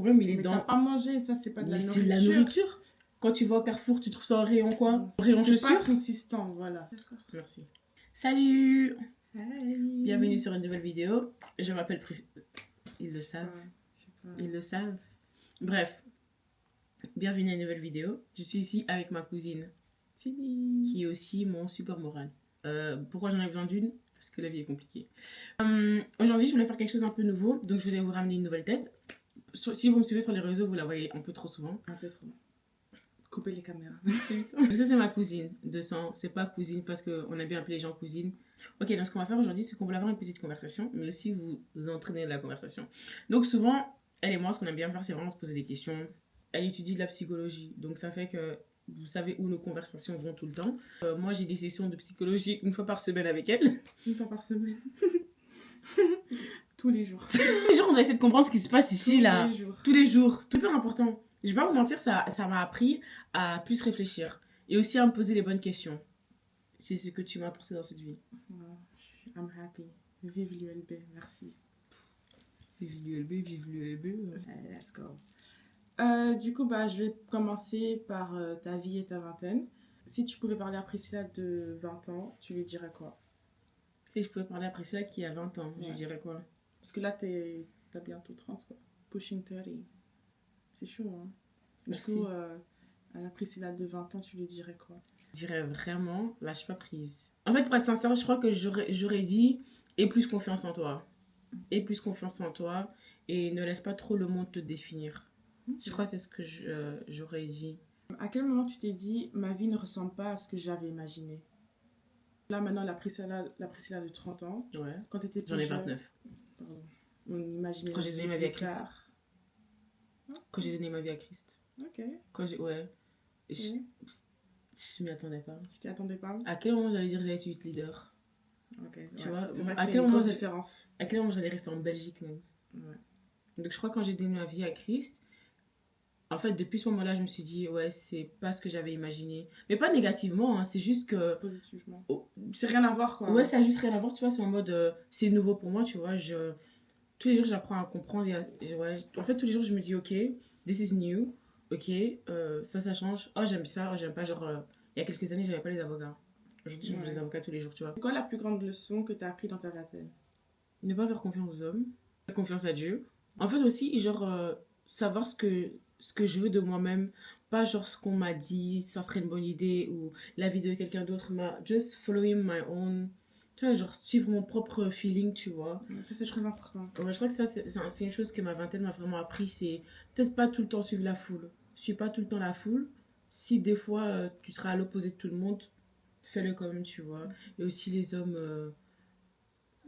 problème, il est Mais dans... t'as pas mangé, ça c'est pas de la Mais nourriture. c'est de la nourriture. Quand tu vas au Carrefour, tu trouves ça en rayon quoi? En rayon C'est chaussures? pas consistant, voilà. Merci. Salut! Hey. Bienvenue sur une nouvelle vidéo. Je m'appelle Priscilla. Ils le savent. Je sais pas. Ils le savent. Bref. Bienvenue à une nouvelle vidéo. Je suis ici avec ma cousine, qui est aussi mon support moral. Pourquoi j'en ai besoin d'une? Parce que la vie est compliquée. Aujourd'hui, je voulais faire quelque chose un peu nouveau. Donc, je voulais vous ramener une nouvelle tête. Si vous me suivez sur les réseaux, vous la voyez un peu trop souvent. Un peu trop. Couper les caméras. Donc ça, c'est ma cousine de sang. C'est pas cousine parce qu'on a bien appelé les gens cousine. Ok, donc ce qu'on va faire aujourd'hui, c'est qu'on va avoir une petite conversation, mais aussi vous entraîner de la conversation. Donc souvent, elle et moi, ce qu'on aime bien faire, c'est vraiment se poser des questions. Elle étudie de la psychologie, donc ça fait que vous savez où nos conversations vont tout le temps. Moi, j'ai des sessions de psychologie une fois par semaine avec elle. Une fois par semaine. Tous les jours. Tous les jours, on doit essayer de comprendre ce qui se passe ici, là. Tous les jours. Tous les jours. Tout super important. Je vais pas vous mentir, ça m'a appris à plus réfléchir. Et aussi à me poser les bonnes questions. C'est ce que tu m'as apporté dans cette vie. I'm happy. Vive l'ULB, merci. Vive l'ULB, vive l'ULB. Allez, let's go. Du coup, je vais commencer par ta vie et ta vingtaine. Si tu pouvais parler à Priscilla de 20 ans, tu lui dirais quoi? Si je pouvais parler à Priscilla qui a 20 ans, je Ouais. lui dirais quoi? Parce que là, t'as bientôt 30, quoi. Pushing 30. C'est chaud, hein? Merci. Du coup, à la Priscilla de 20 ans, tu lui dirais quoi? Je dirais vraiment, lâche pas prise. En fait, pour être sincère, je crois que j'aurais dit aie plus confiance en toi. Aie plus confiance en toi et ne laisse pas trop le monde te définir. Je crois que c'est ce que j'aurais dit. À quel moment tu t'es dit, ma vie ne ressemble pas à ce que j'avais imaginé? Là, maintenant, la Priscilla de 30 ans, Ouais. quand t'étais plus J'en ai jeune, 29. pardon, on imaginait Quand j'ai donné ma vie à plus Christ. tard. Quand j'ai donné ma vie à Christ. Ok. Quand j'ai... Ouais. Je Oui. m'y attendais pas. Je t'y attendais pas? À quel moment j'allais dire que j'allais être youth leader? Ok. Tu vois, c'est vrai que à c'est quel une moment grosse j'ai- différence. À quel moment j'allais rester en Belgique même? Ouais. Donc je crois que quand j'ai donné ma vie à Christ, en fait depuis ce moment-là je me suis dit ouais c'est pas ce que j'avais imaginé. Mais pas négativement, hein, c'est juste que... Positivement. Oh, C'est rien à voir, quoi. ouais ça a juste rien à voir, tu vois, c'est en mode c'est nouveau pour moi, tu vois. Tous les jours j'apprends à comprendre ouais, en fait tous les jours je me dis ok, this is new, ok, ça change, oh j'aime ça, oh j'aime pas, genre il y a quelques années j'avais pas les avocats. Aujourd'hui j'aime les avocats tous les jours, tu vois. C'est quoi la plus grande leçon que t'as appris dans ta vingtaine? Ne pas faire confiance aux hommes, faire confiance à Dieu. En fait aussi, genre, savoir ce que je veux de moi-même. Pas genre ce qu'on m'a dit, ça serait une bonne idée, ou la vie de quelqu'un d'autre. Just following my own. Tu vois, genre suivre mon propre feeling, tu vois. Ça, c'est très important. Ouais, je crois que ça, c'est une chose que ma vingtaine m'a vraiment appris. C'est peut-être pas tout le temps suivre la foule. Suis pas tout le temps la foule. Si des fois, tu seras à l'opposé de tout le monde, fais-le quand même, tu vois. Et aussi les hommes...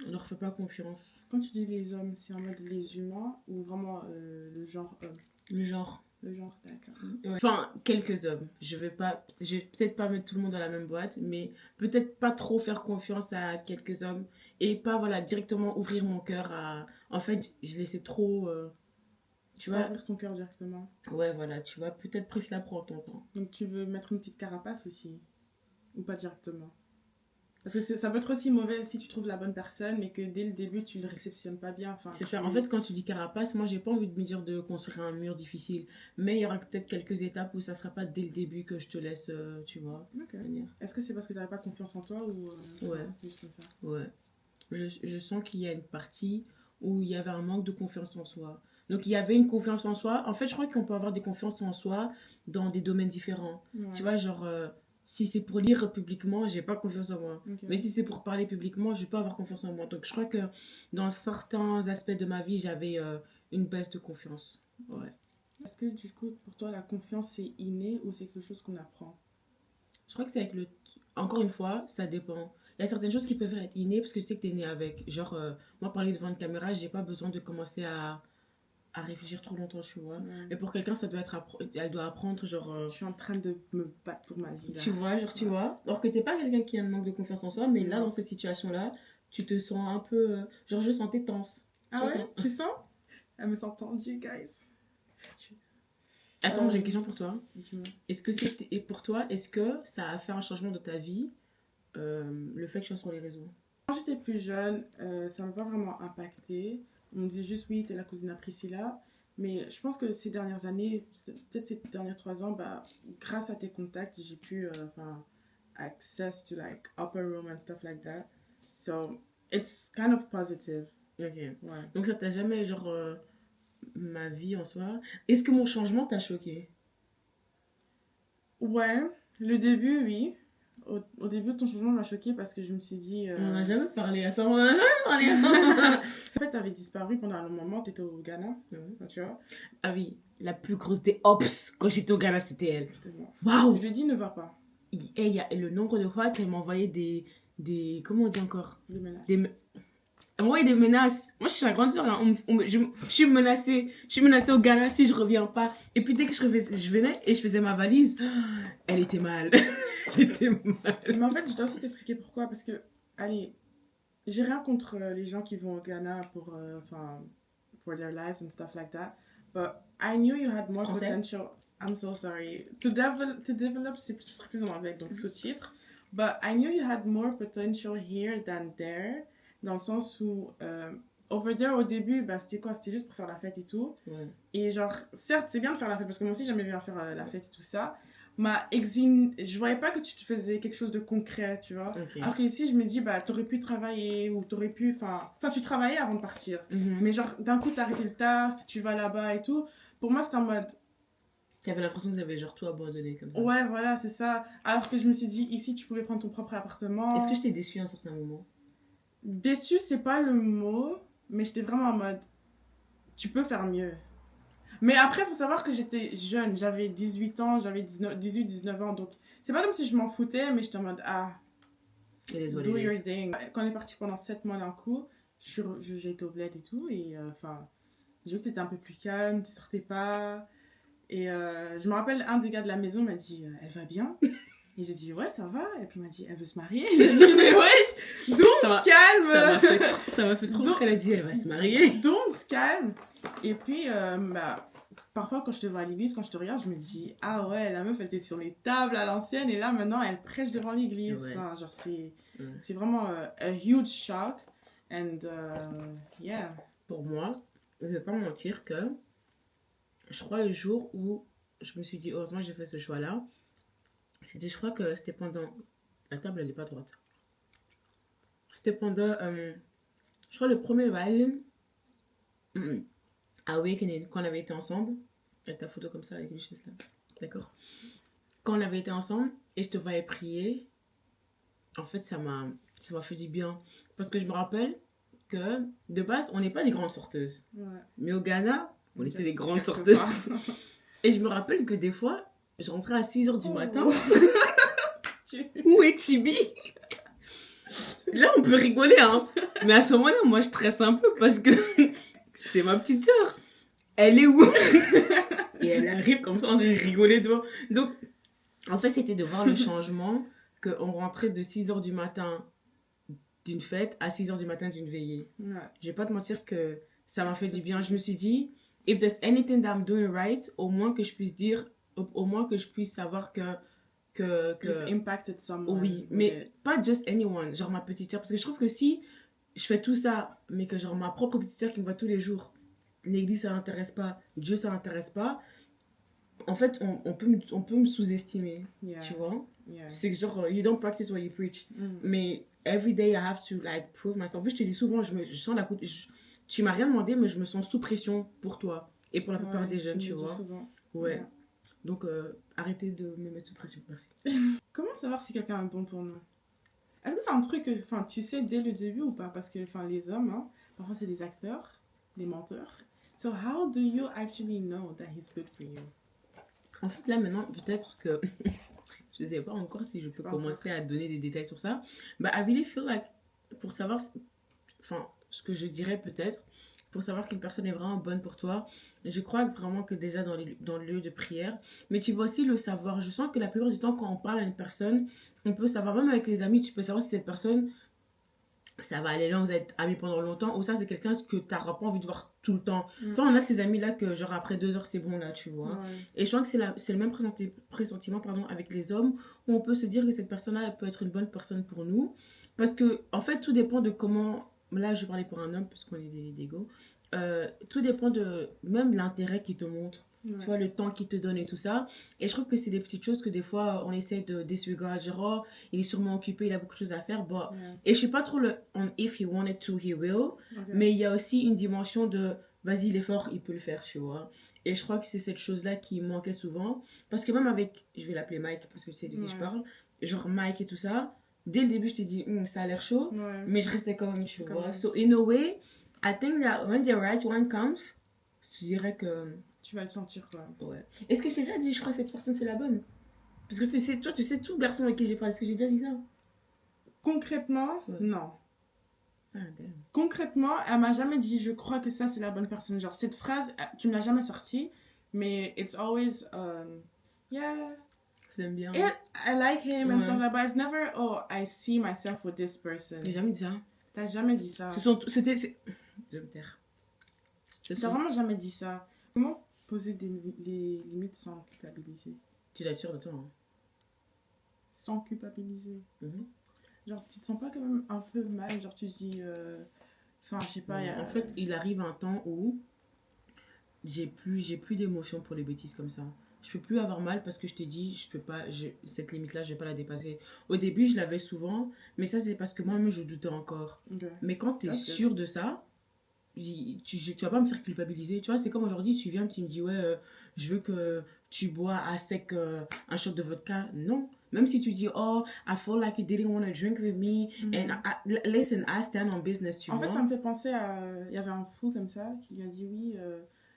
on leur fait pas confiance. Quand tu dis les hommes, c'est en mode les humains ou vraiment le genre homme? Le genre. Le genre, d'accord. Ouais. Enfin, quelques hommes. Je vais peut-être pas mettre tout le monde dans la même boîte, mais peut-être pas trop faire confiance à quelques hommes et pas, voilà, directement ouvrir mon cœur à... En fait, je laissais trop... tu vois? Ouvrir ton cœur directement. Ouais, voilà, tu vois, peut-être Priscilla prend ton temps. Donc tu veux mettre une petite carapace aussi? Ou pas directement? Parce que ça peut être aussi mauvais si tu trouves la bonne personne, mais que dès le début, tu le réceptionnes pas bien. Enfin, C'est ça. En fait, quand tu dis carapace, moi, j'ai pas envie de me dire de construire un mur difficile. Mais il y aura peut-être quelques étapes où ça sera pas dès le début que je te laisse, tu vois, Ok. venir. Est-ce que c'est parce que tu n'avais pas confiance en toi ou Ouais. juste comme ça? Ouais. Je sens qu'il y a une partie où il y avait un manque de confiance en soi. Donc, il y avait une confiance en soi. En fait, je crois qu'on peut avoir des confiances en soi dans des domaines différents. Ouais. Tu vois, genre, si c'est pour lire publiquement, j'ai pas confiance en moi. Ok. Mais si c'est pour parler publiquement, je peux avoir confiance en moi. Donc, je crois que dans certains aspects de ma vie, j'avais une baisse de confiance. Ouais. Est-ce que du coup, pour toi, la confiance, c'est inné ou c'est quelque chose qu'on apprend? Je crois que c'est avec le... Encore une fois, ça dépend. Il y a certaines choses qui peuvent être innées parce que je sais que t'es né avec. Genre, moi, parler devant une caméra, j'ai pas besoin de commencer à réfléchir trop longtemps, tu vois. Ouais. Mais pour quelqu'un, ça doit être... Elle doit apprendre, genre... Je suis en train de me battre pour ma vie. Là. tu vois, genre, tu Ouais. vois. Alors que t'es pas quelqu'un qui a un manque de confiance en soi, mais là, Non. dans cette situation-là, tu te sens un peu... genre, je sentais tense. Ah Tu ouais? vois. Tu sens? Elle me sent tendue, guys. Attends, j'ai une question pour toi. Dis-moi. Est-ce que c'est... Et pour toi, est-ce que ça a fait un changement de ta vie, le fait que tu sois sur les réseaux? Quand j'étais plus jeune, ça m'a pas vraiment impacté. On me disait juste oui, t'es la cousine à Priscilla. Mais je pense que ces dernières années, peut-être ces derniers 3 ans, bah, grâce à tes contacts, j'ai pu access to like upper room and stuff like that. So it's kind of positive. Ok. Ouais. Donc ça t'a jamais, genre, ma vie en soi. Est-ce que mon changement t'a choqué? Ouais, le début, oui. Au début, ton changement m'a choquée parce que je me suis dit. On n'en a jamais parlé. Attends, on n'en a jamais parlé. En fait, t'avais disparu pendant un moment, t'étais au Ghana, tu vois. Ah oui, la plus grosse des ops quand j'étais au Ghana, c'était elle. C'était moi. Waouh! Je lui ai dit, ne va pas. Il y a le nombre de fois qu'elle m'envoyait des. Comment on dit encore? Les menaces. Elle m'envoyait des menaces. Moi, je suis la grande soeur. Hein. Je suis menacée. Je suis menacée au Ghana si je reviens pas. Et puis, dès que je venais et je faisais ma valise, elle était mal. Elle était mal. Mais en fait, je dois aussi t'expliquer pourquoi. Parce que, allez, j'ai rien contre les gens qui vont au Ghana pour, for their lives and stuff like that. But I knew you had more Français? potential. I'm so sorry. To develop, ce serait plus en anglais, donc sous-titre. But I knew you had more potential here than there. Dans le sens où, over there, au début, bah, c'était quoi? C'était juste pour faire la fête et tout. Ouais. Et genre, certes, c'est bien de faire la fête, parce que moi aussi, j'aimais bien faire la fête et tout ça. Je voyais pas que tu te faisais quelque chose de concret, tu vois. Ok. Alors qu'ici, je me dis, bah, t'aurais pu travailler, ou t'aurais pu, enfin, tu travaillais avant de partir. Mais genre, d'un coup, t'as arrêté le taf, tu vas là-bas et tout. Pour moi, c'était en mode, T'avais l'impression que t'avais genre tout abandonné comme ça. ouais, voilà, c'est ça. Alors que je me suis dit, ici, tu pouvais prendre ton propre appartement. Est-ce que je t'ai déçue à un certain moment? Déçue, c'est pas le mot, mais j'étais vraiment en mode, tu peux faire mieux. Mais après, il faut savoir que j'étais jeune, j'avais 18 ans, j'avais 18-19 ans, donc c'est pas comme si je m'en foutais, mais j'étais en mode, ah, do your thing. Quand on est parti pendant 7 mois d'un coup, j'ai été au bled et tout, et enfin, j'ai vu que t'étais un peu plus calme, tu sortais pas, et je me rappelle, un des gars de la maison m'a dit, elle va bien? Et j'ai dit, ouais, ça va, et puis il m'a dit, elle veut se marier? J'ai dit, mais ouais, d'où on se calme? Ça m'a fait trop qu'elle a dit, elle va se marier. D'où on se calme? Et puis, bah, parfois, quand je te vois à l'église, quand je te regarde, je me dis, ah ouais, la meuf, elle était sur les tables à l'ancienne, et là, maintenant, elle prêche devant l'église. Ouais. Enfin, genre, c'est vraiment a huge shock. And, yeah. Pour moi, je vais pas mentir que je crois le jour où je me suis dit, heureusement, j'ai fait ce choix-là, je crois que c'était pendant. La table, elle est pas droite. C'était pendant, je crois, le premier Rising Awakening, quand on avait été ensemble. Avec ta photo comme ça, avec les cheveux là. D'accord. Quand on avait été ensemble et je te voyais prier, en fait, ça m'a fait du bien. Parce que je me rappelle que, de base, on n'est pas des grandes sorteuses. Ouais. Mais au Ghana, on était des grandes sorteuses. Et je me rappelle que des fois, je rentrais à 6h du matin. Où est Tibi? Là, on peut rigoler, hein. Mais à ce moment-là, moi, je stresse un peu parce que c'est ma petite sœur. Elle est où? Et elle arrive comme ça, on est rigolé devant. Donc, en fait, c'était de voir le changement qu'on rentrait de 6h du matin d'une fête à 6h du matin d'une veillée. Ouais. Je vais pas te mentir que ça m'a fait du bien. Je me suis dit, if there's anything that I'm doing right, au moins que je puisse dire, au moins que je puisse savoir que You've impacted someone. oui, mais pas just anyone, genre ma petite sœur. Parce que je trouve que si je fais tout ça, mais que genre ma propre petite sœur qui me voit tous les jours, l'église ça l'intéresse pas, Dieu ça l'intéresse pas, en fait on peut me sous-estimer, tu vois. C'est que genre, you don't practice what you preach. Mais every day I have to like prove myself. Je te dis souvent, je sens tu m'as rien demandé, mais je me sens sous pression pour toi et pour la plupart des jeunes, tu vois. Ouais. Yeah. Donc, arrêtez de me mettre sous pression, merci. Comment savoir si quelqu'un est bon pour nous? Est-ce que c'est un truc que tu sais dès le début ou pas? Parce que les hommes, hein, parfois c'est des acteurs, des menteurs. So how do you actually know that he's good for you? En fait, là maintenant, peut-être que je ne sais pas encore si je peux commencer à donner des détails sur ça. But I really feel like, pour savoir, ce que je dirais peut-être, pour savoir qu'une personne est vraiment bonne pour toi, je crois vraiment que déjà dans le lieu de prière, mais tu vas aussi le savoir. Je sens que la plupart du temps, quand on parle à une personne, on peut savoir, même avec les amis, tu peux savoir si cette personne, ça va aller loin, vous êtes amis pendant longtemps, ou ça c'est quelqu'un que tu n'auras pas envie de voir tout le temps. Toi, on a ces amis-là que genre après 2 heures, c'est bon là, tu vois. Ouais. Et je crois que c'est le même pressentiment avec les hommes, où on peut se dire que cette personne-là, elle peut être une bonne personne pour nous. Parce que, en fait, tout dépend de comment... Là, je parlais pour un homme, parce qu'on est des go. tout dépend de même l'intérêt qu'il te montre. Ouais. Tu vois, le temps qu'il te donne et tout ça. Et je trouve que c'est des petites choses que des fois, on essaie de disregard. Genre, oh, il est sûrement occupé, il a beaucoup de choses à faire. Bon. Ouais. Et je sais pas trop le on if he wanted to, he will. Ok. Mais il y a aussi une dimension de vas-y, il est fort, il peut le faire, tu vois. Et je crois que c'est cette chose-là qui manquait souvent. Parce que même avec, je vais l'appeler Mike parce que tu sais de qui je Ouais. parle, genre Mike et tout ça, dès le début, je t'ai dit, ça a l'air chaud. Ouais. Mais je restais quand même, tu Quand vois. même. So, in a way, I think that when the right one comes, je dirais que. Tu vas le sentir, quoi. Ouais. Est-ce que je t'ai déjà dit, je crois que cette personne, c'est la bonne? Parce que tu sais, toi, tu sais tout garçon avec qui j'ai parlé. Est-ce que j'ai déjà dit ça? Concrètement, Ouais. non. Ah, damn. Concrètement, elle m'a jamais dit je crois que ça c'est la bonne personne. Genre cette phrase, tu me l'as jamais sortie, mais it's always yeah, Je l'aime bien. I like him and Ouais. stuff like that. But it's never oh I see myself with this person. J'ai jamais dit ça. T'as jamais dit ça. C'était. Je vais me taire. Je T'as suis. vraiment jamais dit ça. Comment poser des limites sans culpabiliser? Tu l'assures de toi. Hein. Sans culpabiliser. Mhm. Genre tu te sens pas quand même un peu mal, genre tu dis enfin je sais pas. En fait, il arrive un temps où j'ai plus d'émotion pour les bêtises comme ça. Je peux plus avoir mal parce que je t'ai dit, je peux pas, cette limite-là, je vais pas la dépasser. Au début, je l'avais souvent, mais ça, c'est parce que moi-même, je doutais encore. Ok. Mais quand tu es Ça, c'est- sûr de ça, tu vas pas me faire culpabiliser. Tu vois, c'est comme aujourd'hui, tu viens, tu me dis, ouais, je veux que tu bois à sec un shot de vodka. Non. Même si tu dis, oh, I feel like you didn't want to drink with me. Mhm. And listen, I stand on business, tu En vois. fait, ça me fait penser à. Il y avait un fou comme ça qui lui a dit oui,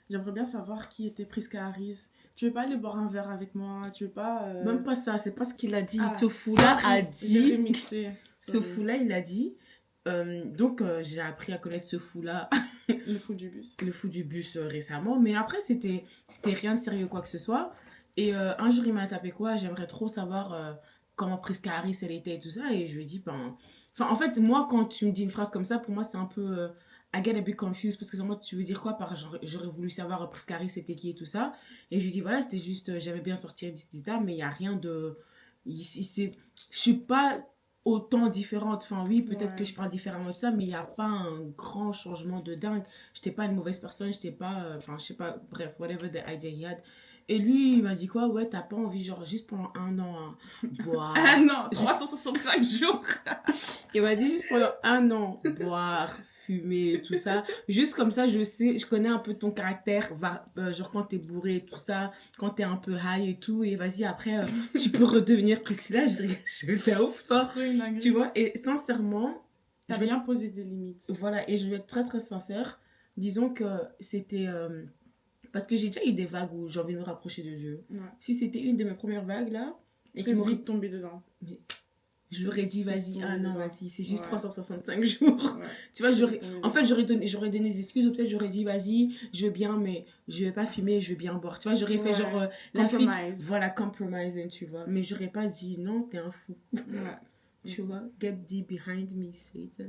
j'aimerais bien savoir qui était Priska Harris. Tu veux pas aller boire un verre avec moi? Tu veux pas. Même pas ça, c'est pas ce qu'il a dit. Ah, Ce fou-là a sorry, dit. j'ai remixé. Ce Sorry. fou-là, il a dit. Donc, j'ai appris à connaître ce fou-là, Le fou du bus. le fou du bus récemment. Mais après, c'était rien de sérieux, quoi que ce soit. Et un jour, il m'a tapé quoi? J'aimerais trop savoir comment Priska Harris elle était et tout ça. Et je lui ai dit, ben. Enfin, en fait, moi, quand tu me dis une phrase comme ça, pour moi, c'est un peu. I get a bit confused parce que moi, tu veux dire quoi par j'aurais voulu savoir Priska Harris c'était qui et tout ça. Et je lui ai dit, voilà, c'était juste, j'avais bien sorti d'Istida, mais il n'y a rien de. Je suis pas autant différente. Enfin, oui, peut-être Ouais. que je parle différemment de ça, mais il n'y a pas un grand changement de dingue. J'étais pas une mauvaise personne, j'étais pas. Enfin, je sais pas, bref, whatever the idea he had. Et lui, il m'a dit quoi? Ouais, t'as pas envie, genre, juste pendant un an, hein, boire. Ah non, 365 jours. Il m'a dit juste pendant un an, boire, fumer, tout ça. Juste comme ça, je sais, je connais un peu ton caractère, genre quand t'es bourré et tout ça, quand t'es un peu high et tout, et vas-y, après, tu peux redevenir Priscilla. Je vais t'es ouf, toi. Tu vois, et sincèrement, T'as je vais- bien posé des limites. voilà, et je vais être très très sincère. Disons que c'était. Parce que j'ai déjà eu des vagues où j'ai envie de me rapprocher de Dieu. Ouais. Si c'était une de mes premières vagues là, et Tu qui es m'aurait. vite tombé dedans. Je leur ai dit, vas-y, ah non, Ouais. vas-y, c'est juste Ouais. 365 jours. Ouais. Tu vois, Tombé en fait, dedans. j'aurais donné des excuses, ou peut-être j'aurais dit, vas-y, je veux bien, mais je vais pas fumer, je veux bien boire. Tu vois, j'aurais fait Ouais. genre, la fille, Compromise. voilà, compromising, tu vois. Mais j'aurais pas dit, non, t'es un fou. Ouais. Tu vois, get deep behind me, Satan.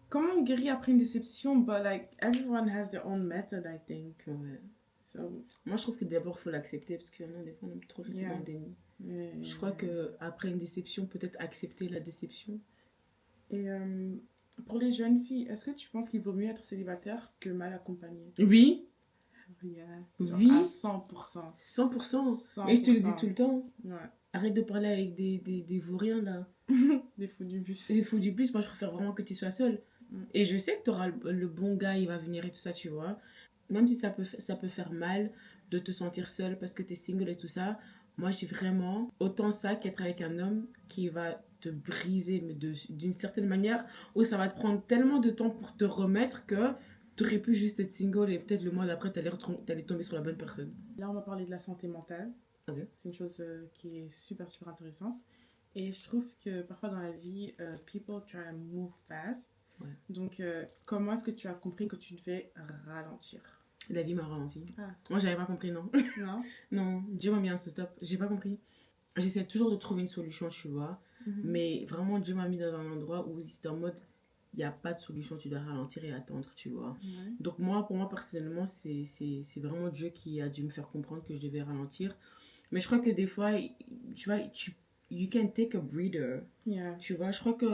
Comment on guérit après une déception? But like, everyone has their own method, I think. Ouais. So, Moi, je trouve que d'abord, il faut l'accepter, parce que non, des fois, on est trop resté Yeah. dans le déni. yeah. Je crois que après une déception, peut-être accepter la déception. Et pour les jeunes filles, est-ce que tu penses qu'il vaut mieux être célibataire que mal accompagné? Oui, Yeah. Oui. Genre à 100%. 100%. 100%. Et je te le dis tout le temps. Ouais. Arrête de parler avec des vauriens, là. Des fous du bus. Il faut du plus, moi je préfère vraiment que tu sois seule. Mm. Et je sais que tu auras le bon gars, il va venir et tout ça, tu vois. Même si ça peut faire mal de te sentir seule parce que tu es single et tout ça, moi j'ai vraiment autant ça qu'être avec un homme qui va te briser, mais d'une certaine manière, où ça va te prendre tellement de temps pour te remettre que tu aurais pu juste être single et peut-être le mois d'après, tu allais tomber sur la bonne personne. Là, on va parler de la santé mentale. Ok. C'est une chose qui est super, super intéressante. Et je trouve que parfois dans la vie, people try to move fast. Ouais. Donc, comment est-ce que tu as compris que tu devais ralentir? La vie m'a ralenti. Ah. Moi j'avais pas compris, non. Non? Non, Dieu m'a mis un stop. J'ai pas compris. J'essaie toujours de trouver une solution, tu vois. Mais vraiment, Dieu m'a mis dans un endroit où c'était en mode, il n'y a pas de solution, tu dois ralentir et attendre, tu vois. Ouais. Donc pour moi personnellement, c'est vraiment Dieu qui a dû me faire comprendre que je devais ralentir. Mais je crois que des fois, tu vois, you can take a breather. Yeah. Tu vois, je crois que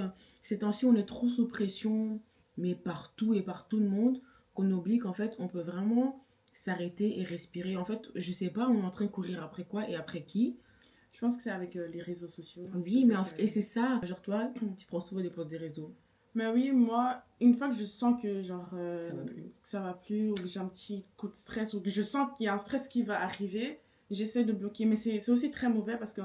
ces temps-ci, on est trop sous pression, mais partout et par tout le monde, qu'on oublie qu'en fait, on peut vraiment s'arrêter et respirer. En fait, je sais pas, on est en train de courir après quoi et après qui. Je pense que c'est avec les réseaux sociaux. Oui, mais et c'est ça. Genre, toi, tu prends souvent des pauses des réseaux. Mais oui, moi, une fois que je sens que genre Ça va plus. que ça va plus, ou que j'ai un petit coup de stress, ou que je sens qu'il y a un stress qui va arriver, j'essaie de bloquer. Mais c'est aussi très mauvais parce que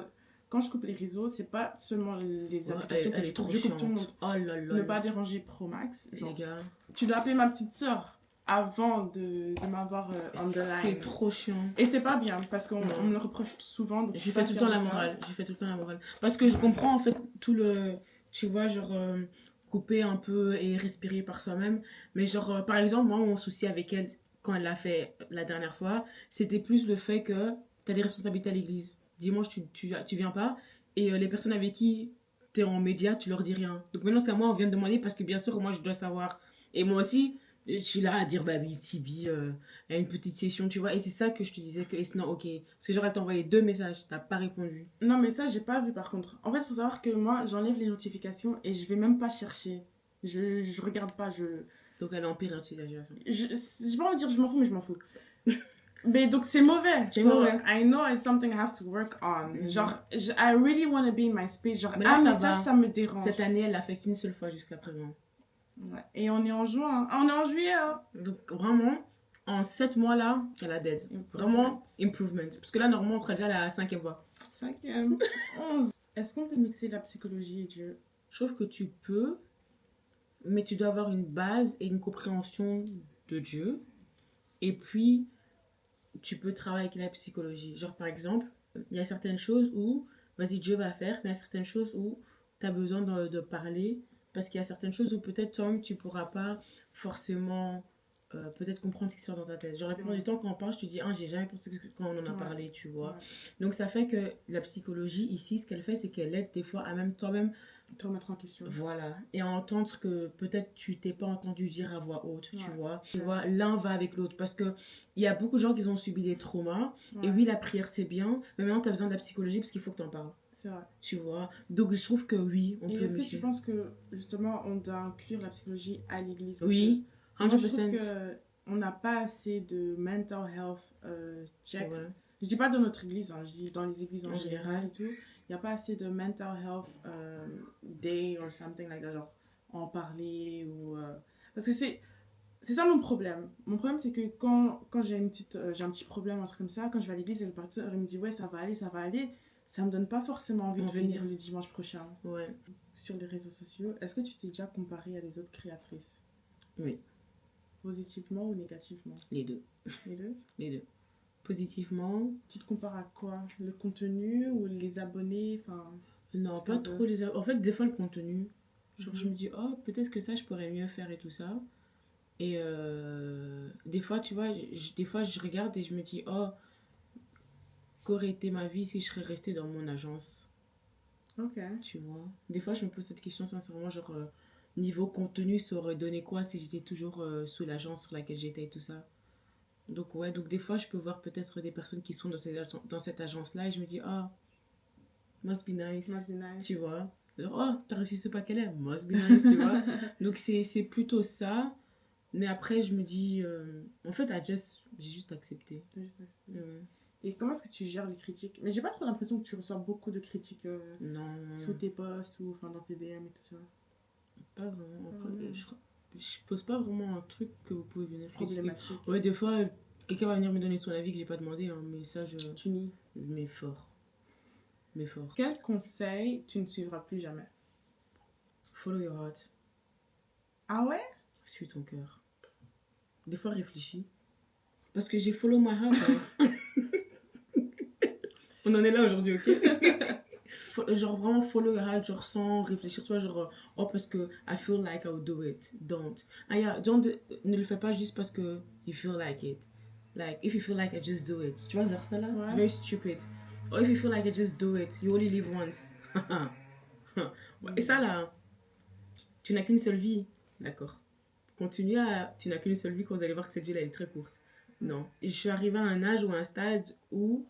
quand je coupe les réseaux, c'est pas seulement les applications que Elle je est trop coupe, je coupe tout le chiante. monde. Oh là là. Ne pas déranger Pro Max. Les Genre, gars, tu dois appeler ma petite soeur avant de m'avoir on the c'est line. trop chiant. Et c'est pas bien parce qu'on Non. on me le reproche souvent. Donc Je faut fais pas tout le faire temps la ça. morale. Je fais tout le temps la morale. Parce que je comprends en fait tout le. Tu vois, genre, couper un peu et respirer par soi-même. Mais genre, par exemple, moi, mon souci avec elle, quand elle l'a fait la dernière fois, c'était plus le fait que tu as des responsabilités à l'église. Dimanche, tu viens pas. Et les personnes avec qui tu es en média, tu leur dis rien. Donc maintenant, c'est à moi, on vient de demander parce que bien sûr, moi, je dois savoir. Et moi aussi, je suis là à dire, bah oui, Tibi, il y a une petite session, tu vois. Et c'est ça que je te disais que it's not ok. Parce que genre, elle t'a envoyé 2 messages, t'as pas répondu. Non, mais ça, j'ai pas vu par contre. En fait, faut savoir que moi, j'enlève les notifications et je vais même pas chercher. Je regarde pas. Donc elle est en pire dessus la situation. J'ai pas envie de dire je m'en fous, mais je m'en fous. Mais donc, c'est mauvais. C'est So, mauvais. I know it's something I have to work on. Mhm. Genre, I really want to be in my space. Genre, Mais là, un ça message, va. ça me dérange. Cette année, elle l'a fait qu'une seule fois jusqu'à présent. Ouais. Et on est en juin. Ah, on est en juillet. Hein. Donc vraiment, en 7 mois là, elle a dead. Vraiment, improvement. Parce que là, normalement, on serait déjà à la 5e fois. 5e, 11. Est-ce qu'on peut mixer la psychologie et Dieu? Je trouve que tu peux, mais tu dois avoir une base et une compréhension de Dieu. Et puis, tu peux travailler avec la psychologie. Genre, par exemple, il y a certaines choses où, vas-y, Dieu va faire, mais il y a certaines choses où tu as besoin de parler. Parce qu'il y a certaines choses où peut-être toi-même, tu pourras pas forcément peut-être comprendre ce qui sort dans ta tête. Genre, la plupart du temps, quand on parle, je te dis, ah, j'ai jamais pensé que quand on en a parlé, tu vois. Ouais. Donc, ça fait que la psychologie, ici, ce qu'elle fait, c'est qu'elle aide des fois à même toi-même Te remettre en question. voilà. Et à entendre ce que peut-être tu t'es pas entendu dire à voix haute, tu Ouais. vois. Tu vois, l'un va avec l'autre. Parce que il y a beaucoup de gens qui ont subi des traumas. Ouais. Et oui, la prière, c'est bien. Mais maintenant, tu as besoin de la psychologie parce qu'il faut que tu en parles. C'est vrai. Tu vois. Donc, je trouve que oui, on Et peut est-ce que mixer. tu penses que, justement, on doit inclure la psychologie à l'église? Oui, Moi, je 100%. trouve qu'on n'a pas assez de mental health check. Ouais. Je dis pas dans notre église, hein, je dis dans les églises en En général général. et tout. Il n'y a pas assez de mental health day or something like that, genre en parler ou... Parce que c'est ça mon problème. Mon problème, c'est que quand j'ai j'ai un petit problème, un truc comme ça, quand je vais à l'église et le pasteur il me dit ouais, ça va aller, ça me donne pas forcément envie de venir le dimanche prochain. Ouais. Sur les réseaux sociaux, est-ce que tu t'es déjà comparé à des autres créatrices? Oui. Positivement ou négativement? Les deux. Les deux? Les deux. Positivement. Tu te compares à quoi? Le contenu ou les abonnés? Enfin, Non, pas trop les... En fait, des fois, le contenu. Genre, je me dis, oh, peut-être que ça, je pourrais mieux faire et tout ça. Et des fois, tu vois, des fois, je regarde et je me dis, oh, qu'aurait été ma vie si je serais restée dans mon agence? ok. Tu vois. Des fois, je me pose cette question sincèrement, genre, niveau contenu, ça aurait donné quoi si j'étais toujours sous l'agence sur laquelle j'étais et tout ça? Donc, ouais, donc des fois, je peux voir peut-être des personnes qui sont dans cette agence-là et je me dis, oh, must be nice. Must be nice. Tu vois. Genre, oh, t'as reçu ce paquet-là, must be nice, tu vois. Donc, c'est plutôt ça. Mais après, je me dis, en fait, j'ai juste accepté. Et comment est-ce que tu gères les critiques? Mais j'ai pas trop l'impression que tu reçois beaucoup de critiques Non. sous tes posts ou enfin, dans tes DM et tout ça. Pas vraiment. Après, je pose pas vraiment un truc que vous pouvez venir critiquer. Problématique. Ouais, des fois, quelqu'un va venir me donner son avis que j'ai pas demandé, hein, mais ça, Tu nies. Mais fort. Mais fort. Quel conseil tu ne suivras plus jamais? Follow your heart. Ah ouais? Suis ton cœur. Des fois, réfléchis. Parce que j'ai follow my heart. Hein. On en est là aujourd'hui, ok? Genre vraiment follow your heart, genre sans réfléchir, tu vois, genre oh parce que I feel like I would do it, don't. Ah yeah, ne le fais pas juste parce que you feel like it. Like if you feel like it, just do it. Tu vois, genre ça là, Ouais. it's very stupid. Or if you feel like it, just do it. You only live once. Et ça là, tu n'as qu'une seule vie, d'accord. Continue à, tu n'as qu'une seule vie quand vous allez voir que cette vie là elle est très courte. Non, je suis arrivée à un âge ou à un stade où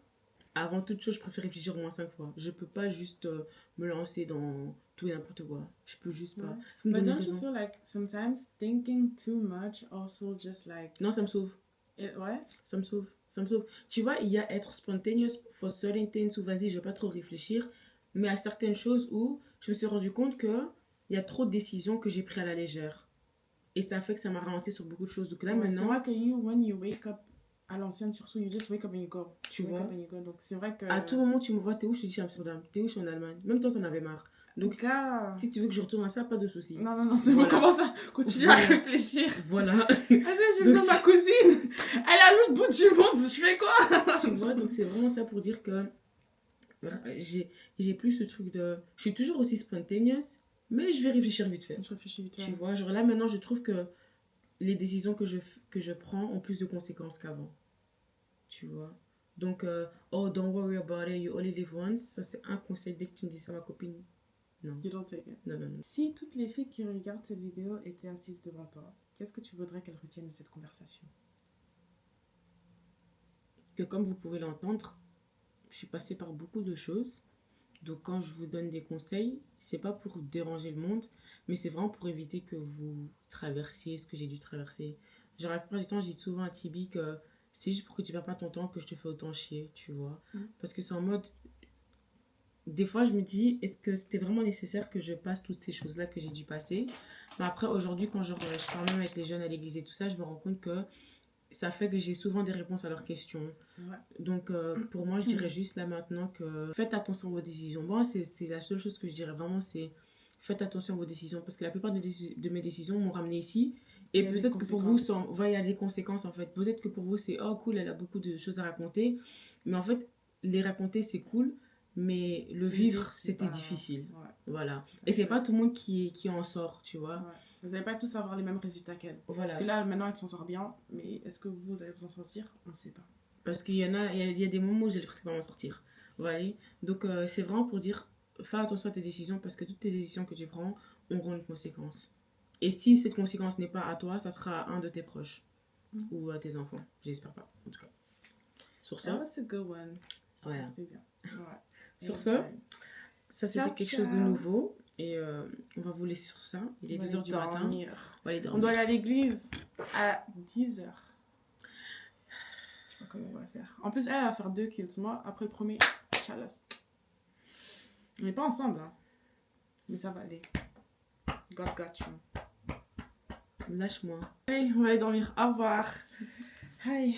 avant toute chose, je préfère réfléchir au moins 5 fois. Je peux pas juste me lancer dans tout et n'importe quoi. Je peux juste pas. Ouais. Faut me But donner don't you raison. feel like sometimes thinking too much also just like... Non, ça me sauve. Ouais. Ça me sauve. Ça me sauve. Tu vois, il y a être spontaneous for certain things où vas-y, je vais pas trop réfléchir. Mais à certaines choses où je me suis rendu compte que il y a trop de décisions que j'ai prises à la légère. Et ça fait que ça m'a ralenti sur beaucoup de choses. Donc là, Ouais, c'est maintenant, vrai que when you wake up, à l'ancienne surtout, you just wake up and you go. tu Wake vois, up and you go. Donc c'est vrai que... à tout moment, tu me vois, t'es où? Je te dis, je suis à Amsterdam. T'es où? Je suis en Allemagne. Même toi, t'en avais marre. Donc, Gars. si tu veux que je retourne à ça, pas de souci. Non, c'est Voilà. bon, comment ça? Continue Voilà. à réfléchir. Voilà. Vas-y, j'ai Donc, besoin de ma cousine. Elle est à l'autre bout du monde, je fais quoi? tu vois, donc c'est vraiment ça pour dire que j'ai plus ce truc de... Je suis toujours aussi spontaneous, mais je vais réfléchir vite fait. Je réfléchis vite. Tu vois, genre là, maintenant, je trouve que les décisions que je prends ont plus de conséquences qu'avant. Tu vois. Donc, oh, don't worry about it, you only live once. Ça, c'est un conseil dès que tu me dis ça, ma copine. Non. You don't take it. Non. Si toutes les filles qui regardent cette vidéo étaient assises devant toi, qu'est-ce que tu voudrais qu'elles retiennent de cette conversation? Que comme vous pouvez l'entendre, je suis passée par beaucoup de choses. Donc quand je vous donne des conseils, c'est pas pour déranger le monde, mais c'est vraiment pour éviter que vous traversiez ce que j'ai dû traverser. Genre la plupart du temps, je dis souvent à Tibi que c'est juste pour que tu perds pas ton temps que je te fais autant chier, tu vois. Parce que c'est en mode... Des fois, je me dis, est-ce que c'était vraiment nécessaire que je passe toutes ces choses-là que j'ai dû passer? Mais après, aujourd'hui, quand je parle même avec les jeunes à l'église et tout ça, je me rends compte que ça fait que j'ai souvent des réponses à leurs questions. C'est vrai. Donc, pour moi, je dirais juste là maintenant que faites attention à vos décisions. Moi, c'est la seule chose que je dirais vraiment, c'est faites attention à vos décisions. Parce que la plupart de mes décisions m'ont ramené ici. Et peut-être que pour vous, il y a des conséquences en fait. Peut-être que pour vous, c'est oh cool, elle a beaucoup de choses à raconter. Mais en fait, les raconter, c'est cool. Mais le vivre, c'était difficile. Ouais. Voilà. Et c'est pas tout le monde qui en sort, tu vois. Ouais. Vous n'allez pas tous avoir les mêmes résultats qu'elle. Voilà. Parce que là, maintenant, elle s'en sort bien. Mais est-ce que vous allez vous en sortir? On ne sait pas. Parce qu'il y en a, il y a des moments où j'allais presque pas m'en sortir. Voilà. Donc, c'est vraiment pour dire, fais attention à tes décisions parce que toutes tes décisions que tu prends auront une conséquence. Et si cette conséquence n'est pas à toi, ça sera à un de tes proches. Ou à tes enfants. J'espère pas, en tout cas. Sur ça. That's a good one. Voilà. C'était bien. Ouais. Sur ça c'était quelque chose de nouveau. Et on va vous laisser sur ça. Il est 2h du matin. On doit aller à l'église à 10h. Je sais pas comment on va faire. En plus, elle va faire 2 kills. Moi, après le premier, chalasse. On n'est pas ensemble, hein. Mais ça va aller. God got you. Lâche-moi. Allez, on va aller dormir. Au revoir. Hi.